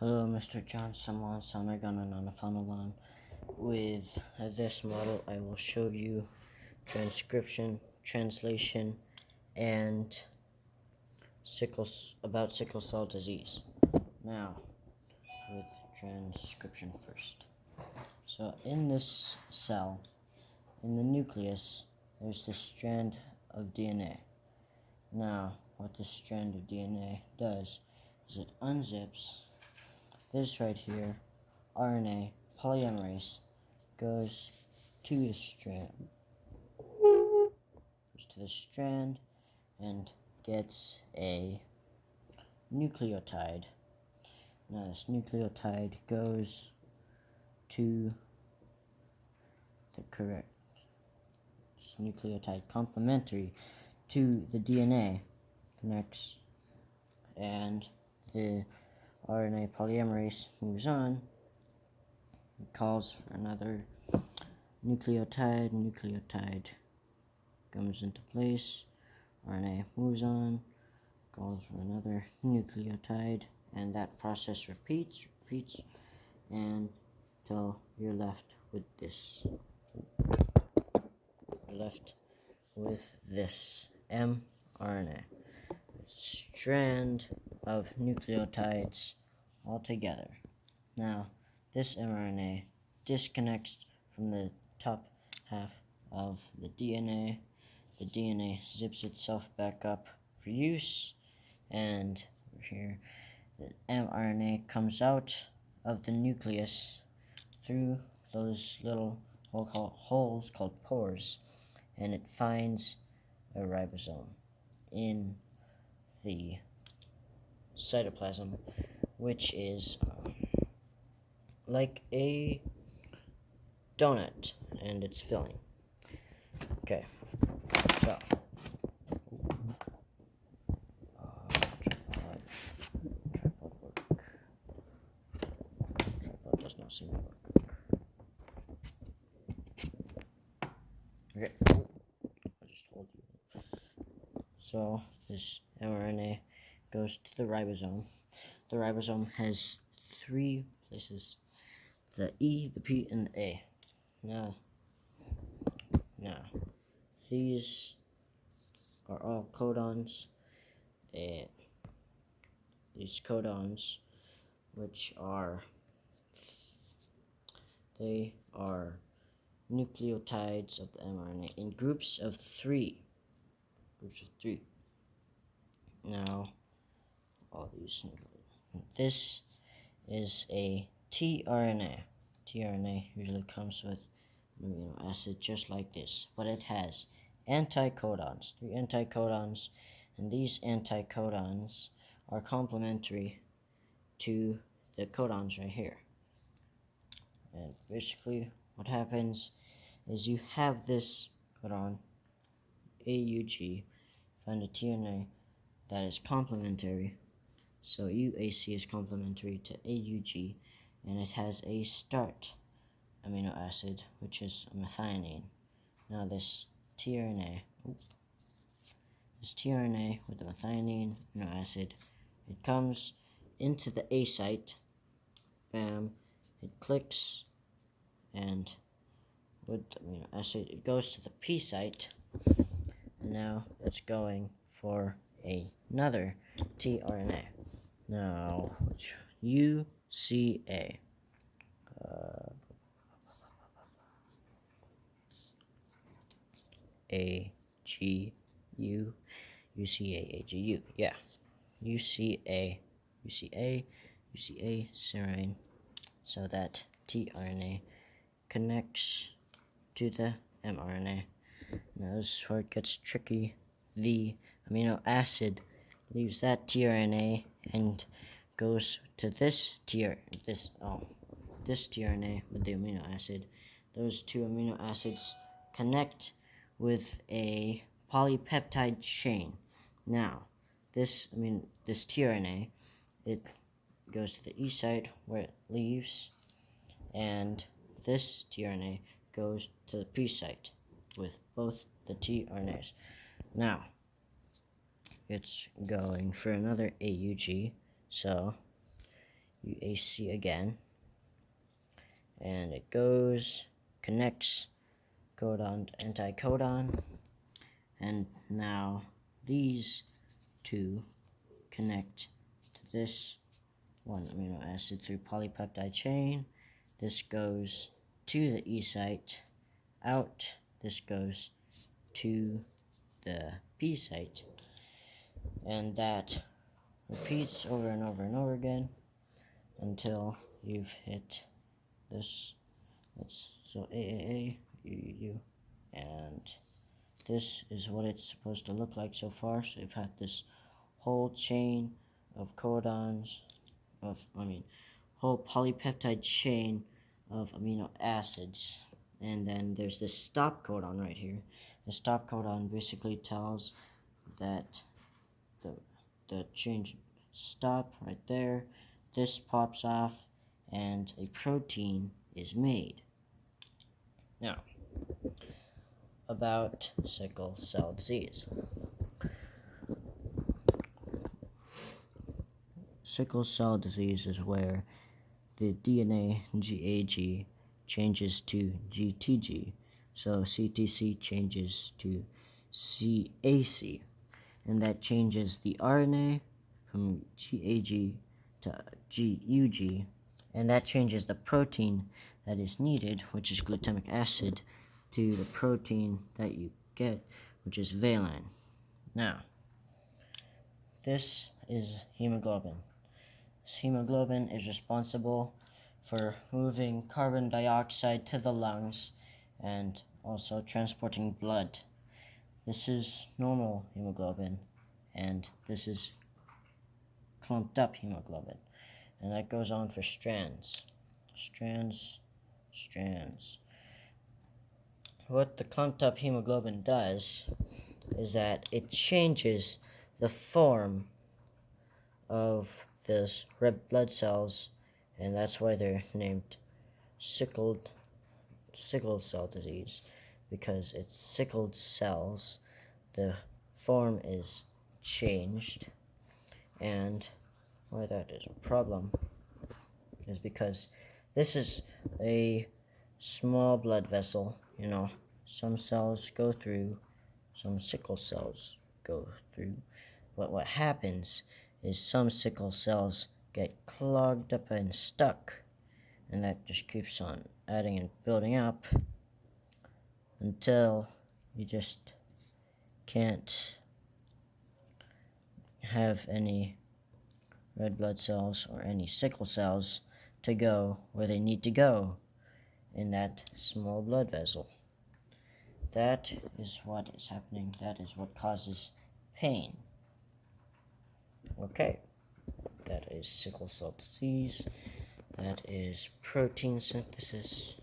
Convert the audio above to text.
Hello, Mr. Johnsomonsonagonanonafonalon. With this model, I will show you transcription, translation, and sickle cell disease. Now, with transcription first. So, in this cell, in the nucleus, there's this strand of DNA. Now, what this strand of DNA does is it unzips this right here, RNA polymerase, goes to the strand, and gets a nucleotide. Now this nucleotide goes to the correct nucleotide complementary to the DNA, connects, and the RNA polymerase moves on, calls for another nucleotide comes into place, RNA moves on, calls for another nucleotide, and that process repeats, and until you're left with this. mRNA. Strand of nucleotides all together. Now, this mRNA disconnects from the top half of the DNA. The DNA zips itself back up for use, and here the mRNA comes out of the nucleus through those little holes called pores, and it finds a ribosome in the cytoplasm, which is like a donut, and it's filling. Okay, so tripod work. Tripod does not seem to work. Okay, I just told you. So this mRNA goes to the ribosome. The ribosome has three places: the E, the P, and the A. Now, these are all codons, and these codons, which are nucleotides of the mRNA in groups of three. Now, all these. This is a tRNA. tRNA usually comes with an amino acid just like this, but it has anticodons, 3 anticodons, and these anticodons are complementary to the codons right here. And basically what happens is you have this codon, AUG, find a tRNA that is complementary. So UAC is complementary to AUG, and it has a start amino acid, which is a methionine. Now this tRNA with the methionine amino acid, it comes into the A site, bam, it clicks, and with the amino acid, it goes to the P site, and now it's going for another tRNA. Now, UCA. AGU, UCA, yeah, UCA, serine, so that tRNA connects to the mRNA. Now this is where it gets tricky. The amino acid leaves that tRNA and goes to this tRNA with the amino acid. Those two amino acids connect with a polypeptide chain. Now, this tRNA, it goes to the E site where it leaves, and this tRNA goes to the P site with both the tRNAs. Now, it's going for another AUG, so UAC again, and it connects codon to anticodon, and now these two connect to this one amino acid through polypeptide chain. This goes to the E site, out, this goes to the P site, and that repeats over and over and over again until you've hit this. So AAA, UUU, and this is what it's supposed to look like so far. So you've had this whole chain of codons, whole polypeptide chain of amino acids, and then there's this stop codon right here. The stop codon basically tells that the chain stop right there. This pops off, and a protein is made. Now, about sickle cell disease. Sickle cell disease is where the DNA GAG changes to GTG, so CTC changes to CAC, and that changes the RNA from GAG to GUG, and that changes the protein that is needed, which is glutamic acid, to the protein that you get, which is valine. Now, this is hemoglobin. This hemoglobin is responsible for moving carbon dioxide to the lungs and also transporting blood. This is normal hemoglobin, and this is clumped up hemoglobin, and that goes on for strands. Strands. What the clumped up hemoglobin does is that it changes the form of those red blood cells, and that's why they're named sickle cell disease, because it's sickled cells. The form is changed, and why that is a problem is because this is a small blood vessel. Some cells go through, some sickle cells go through, but what happens is some sickle cells get clogged up and stuck, and that just keeps on adding and building up until you just can't have any red blood cells or any sickle cells to go where they need to go in that small blood vessel. That is what is happening. That is what causes pain. Okay, that is sickle cell disease. That is protein synthesis.